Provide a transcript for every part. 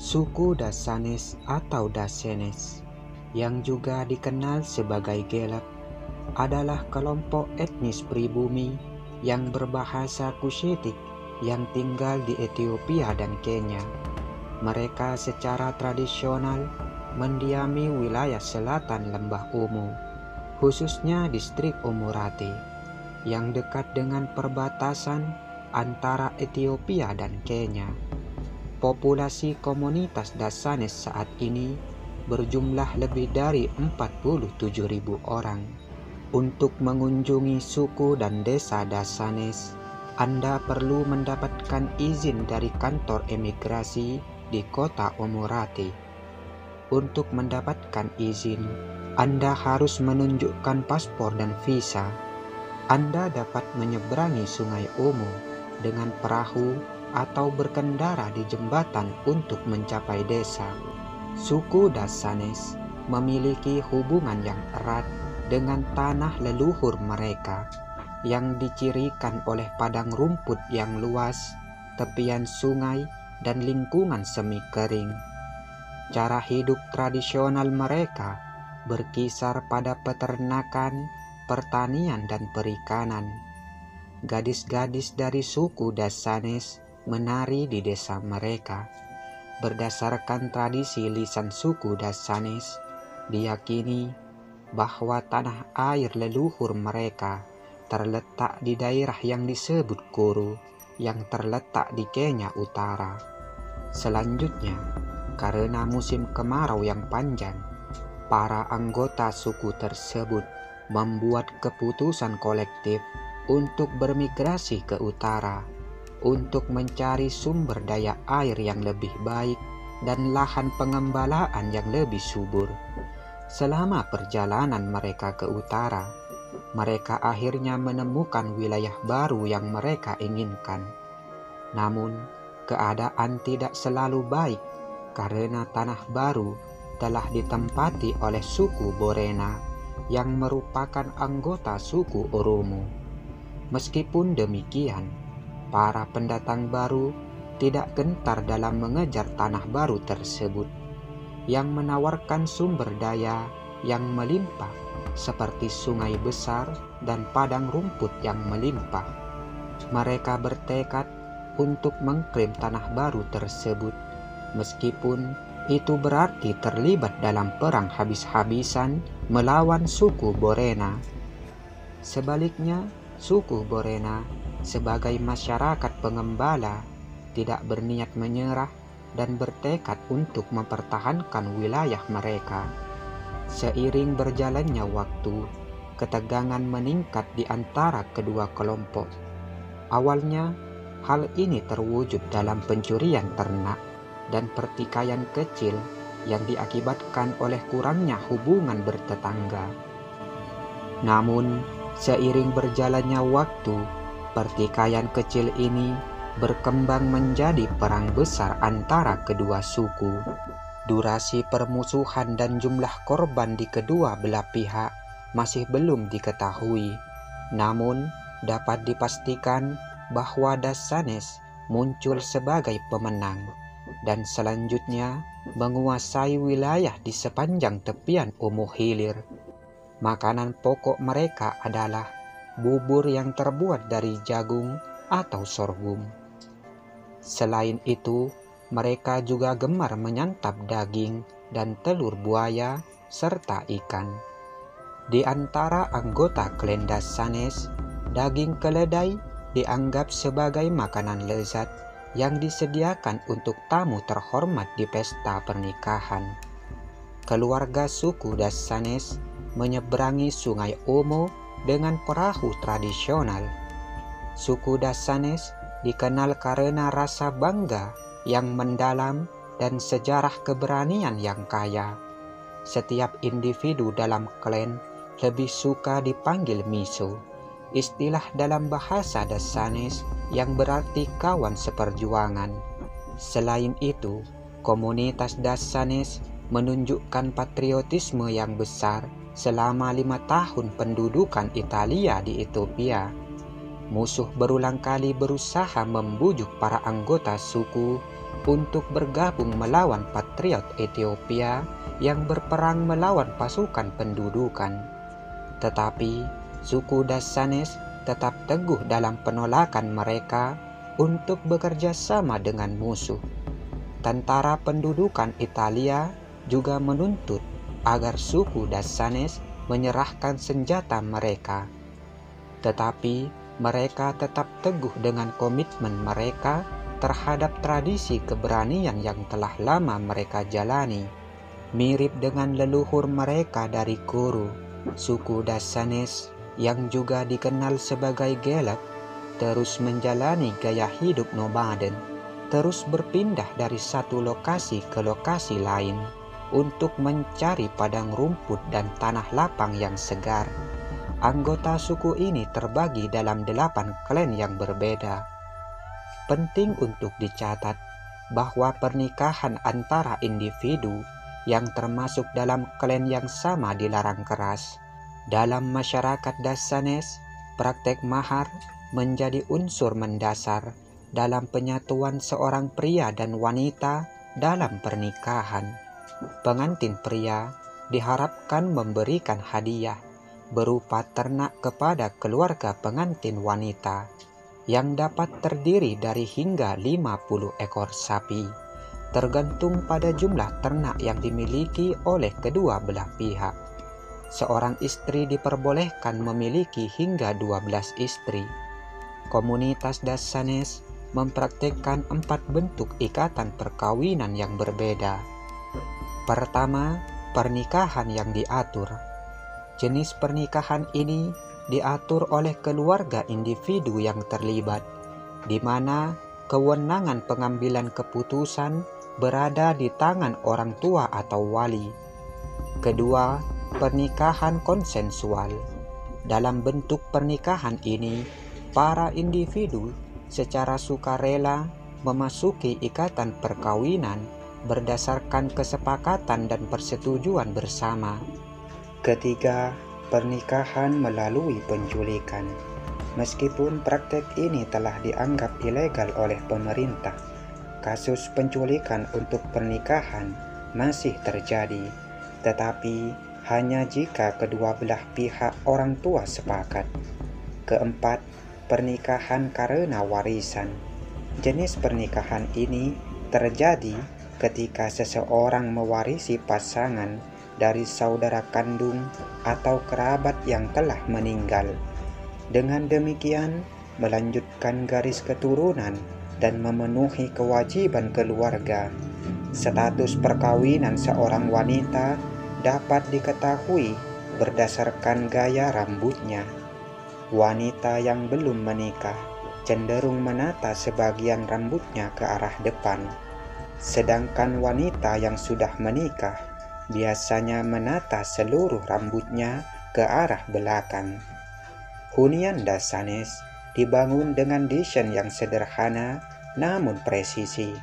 Suku Dassanes atau Dassenes, yang juga dikenal sebagai Gelek, adalah kelompok etnis pribumi yang berbahasa Cushitic yang tinggal di Ethiopia dan Kenya. Mereka secara tradisional mendiami wilayah selatan Lembah Omo, khususnya distrik Omorate, yang dekat dengan perbatasan antara Ethiopia dan Kenya. Populasi komunitas Dassanes saat ini berjumlah lebih dari 47.000 orang. Untuk mengunjungi suku dan desa Dassanes, Anda perlu mendapatkan izin dari kantor imigrasi di kota Omorate. Untuk mendapatkan izin, Anda harus menunjukkan paspor dan visa. Anda dapat menyeberangi Sungai Omo dengan perahu atau berkendara di jembatan untuk mencapai desa. Suku Dassanes memiliki hubungan yang erat dengan tanah leluhur mereka, yang dicirikan oleh padang rumput yang luas, tepian sungai, dan lingkungan semi kering. Cara hidup tradisional mereka berkisar pada peternakan, pertanian, dan perikanan. Gadis-gadis dari suku Dassanes menari di desa mereka. Berdasarkan tradisi lisan suku Dassanes, diyakini bahwa tanah air leluhur mereka terletak di daerah yang disebut Koro, yang terletak di Kenya Utara. Selanjutnya, karena musim kemarau yang panjang, para anggota suku tersebut membuat keputusan kolektif untuk bermigrasi ke utara untuk mencari sumber daya air yang lebih baik dan lahan pengembalaan yang lebih subur. Selama perjalanan mereka ke utara, mereka akhirnya menemukan wilayah baru yang mereka inginkan. Namun, keadaan tidak selalu baik karena tanah baru telah ditempati oleh suku Borena yang merupakan anggota suku Oromo. Meskipun demikian, para pendatang baru tidak gentar dalam mengejar tanah baru tersebut, yang menawarkan sumber daya yang melimpah seperti sungai besar dan padang rumput yang melimpah. Mereka bertekad untuk mengklaim tanah baru tersebut, meskipun itu berarti terlibat dalam perang habis-habisan melawan suku Borena. Sebaliknya, suku Borena sebagai masyarakat pengembala tidak berniat menyerah dan bertekad untuk mempertahankan wilayah mereka. Seiring berjalannya waktu, ketegangan meningkat di antara kedua kelompok. Awalnya, hal ini terwujud dalam pencurian ternak dan pertikaian kecil yang diakibatkan oleh kurangnya hubungan bertetangga. Namun, seiring berjalannya waktu, pertikaian kecil ini berkembang menjadi perang besar antara kedua suku. Durasi permusuhan dan jumlah korban di kedua belah pihak masih belum diketahui. Namun, dapat dipastikan bahwa Dassanes muncul sebagai pemenang dan selanjutnya menguasai wilayah di sepanjang tepian Omo Hilir. Makanan pokok mereka adalah bubur yang terbuat dari jagung atau sorghum. Selain itu, mereka juga gemar menyantap daging dan telur buaya serta ikan. Di antara anggota klan Dassanes, daging keledai dianggap sebagai makanan lezat yang disediakan untuk tamu terhormat di pesta pernikahan. Keluarga suku Dassanes menyeberangi Sungai Omo dengan perahu tradisional. Suku Dassanes dikenal karena rasa bangga yang mendalam dan sejarah keberanian yang kaya. Setiap individu dalam klan lebih suka dipanggil Miso, istilah dalam bahasa Dassanes yang berarti kawan seperjuangan. Selain itu, komunitas Dassanes menunjukkan patriotisme yang besar selama 5 tahun pendudukan Italia di Ethiopia. Musuh berulang kali berusaha membujuk para anggota suku untuk bergabung melawan patriot Ethiopia yang berperang melawan pasukan pendudukan. Tetapi suku Dassanes tetap teguh dalam penolakan mereka untuk bekerja sama dengan musuh. Tentara pendudukan Italia juga menuntut agar suku Dassanes menyerahkan senjata mereka. Tetapi mereka tetap teguh dengan komitmen mereka terhadap tradisi keberanian yang telah lama mereka jalani. Mirip dengan leluhur mereka dari Kuru, suku Dassanes yang juga dikenal sebagai Gelek terus menjalani gaya hidup nomaden, terus berpindah dari satu lokasi ke lokasi lain untuk mencari padang rumput dan tanah lapang yang segar. Anggota suku ini terbagi dalam 8 klan yang berbeda. Penting untuk dicatat bahwa pernikahan antara individu yang termasuk dalam klan yang sama dilarang keras. Dalam masyarakat Dassanes, praktek mahar menjadi unsur mendasar dalam penyatuan seorang pria dan wanita dalam pernikahan. Pengantin pria diharapkan memberikan hadiah berupa ternak kepada keluarga pengantin wanita yang dapat terdiri dari hingga 50 ekor sapi, tergantung pada jumlah ternak yang dimiliki oleh kedua belah pihak. Seorang istri diperbolehkan memiliki hingga 12 istri. Komunitas Dassanes mempraktikkan 4 bentuk ikatan perkawinan yang berbeda. Pertama, pernikahan yang diatur. Jenis pernikahan ini diatur oleh keluarga individu yang terlibat, di mana kewenangan pengambilan keputusan berada di tangan orang tua atau wali. Kedua, pernikahan konsensual. Dalam bentuk pernikahan ini, para individu secara sukarela memasuki ikatan perkawinan berdasarkan kesepakatan dan persetujuan bersama. Ketiga, pernikahan melalui penculikan. Meskipun praktek ini telah dianggap ilegal oleh pemerintah, kasus penculikan untuk pernikahan masih terjadi, tetapi hanya jika kedua belah pihak orang tua sepakat. Keempat, pernikahan karena warisan. Jenis pernikahan ini terjadi ketika seseorang mewarisi pasangan dari saudara kandung atau kerabat yang telah meninggal. Dengan demikian, melanjutkan garis keturunan dan memenuhi kewajiban keluarga. Status perkawinan seorang wanita dapat diketahui berdasarkan gaya rambutnya. Wanita yang belum menikah cenderung menata sebagian rambutnya ke arah depan, sedangkan wanita yang sudah menikah biasanya menata seluruh rambutnya ke arah belakang. Hunian Dassanes dibangun dengan desain yang sederhana namun presisi,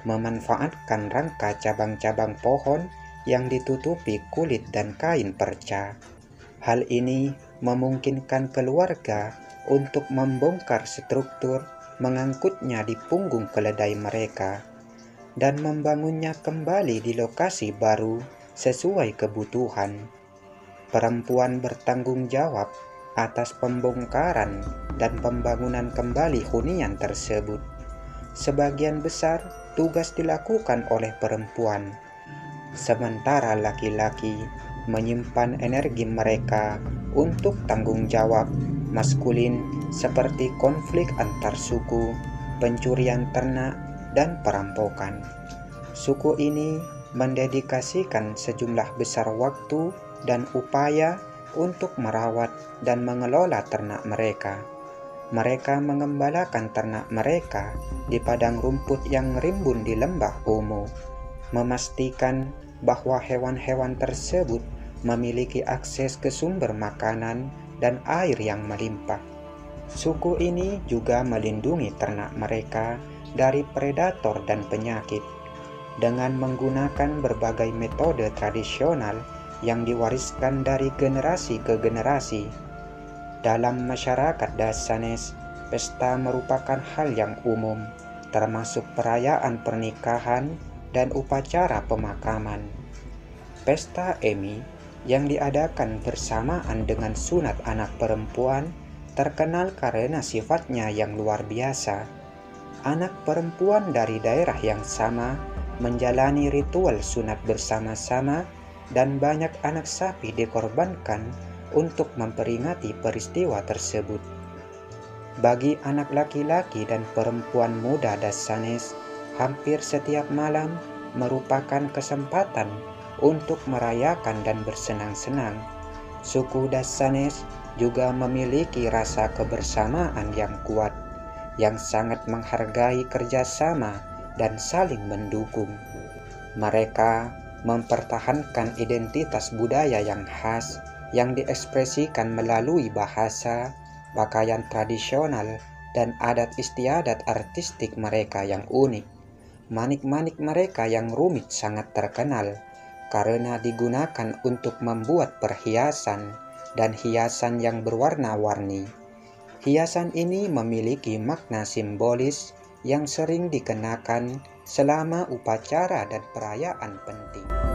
memanfaatkan rangka cabang-cabang pohon yang ditutupi kulit dan kain perca. Hal ini memungkinkan keluarga untuk membongkar struktur, mengangkutnya di punggung keledai mereka, dan membangunnya kembali di lokasi baru sesuai kebutuhan. Perempuan bertanggung jawab atas pembongkaran dan pembangunan kembali hunian tersebut. Sebagian besar tugas dilakukan oleh perempuan, sementara laki-laki menyimpan energi mereka untuk tanggung jawab maskulin seperti konflik antar suku, pencurian ternak, dan perampokan. Suku ini mendedikasikan sejumlah besar waktu dan upaya untuk merawat dan mengelola ternak mereka. Mereka mengembalakan ternak mereka di padang rumput yang rimbun di lembah Omo, memastikan bahwa hewan-hewan tersebut memiliki akses ke sumber makanan dan air yang melimpah. Suku ini juga melindungi ternak mereka dari predator dan penyakit dengan menggunakan berbagai metode tradisional yang diwariskan dari generasi ke generasi. Dalam masyarakat Dassanes, pesta merupakan hal yang umum, termasuk perayaan pernikahan dan upacara pemakaman. Pesta Emi yang diadakan bersamaan dengan sunat anak perempuan terkenal karena sifatnya yang luar biasa. Anak perempuan dari daerah yang sama menjalani ritual sunat bersama-sama dan banyak anak sapi dikorbankan untuk memperingati peristiwa tersebut. Bagi anak laki-laki dan perempuan muda Dassanes, hampir setiap malam merupakan kesempatan untuk merayakan dan bersenang-senang. Suku Dassanes juga memiliki rasa kebersamaan yang kuat, yang sangat menghargai kerjasama dan saling mendukung. Mereka mempertahankan identitas budaya yang khas yang diekspresikan melalui bahasa, pakaian tradisional, dan adat istiadat artistik mereka yang unik. Manik-manik mereka yang rumit sangat terkenal karena digunakan untuk membuat perhiasan dan hiasan yang berwarna-warni. Hiasan ini memiliki makna simbolis yang sering dikenakan selama upacara dan perayaan penting.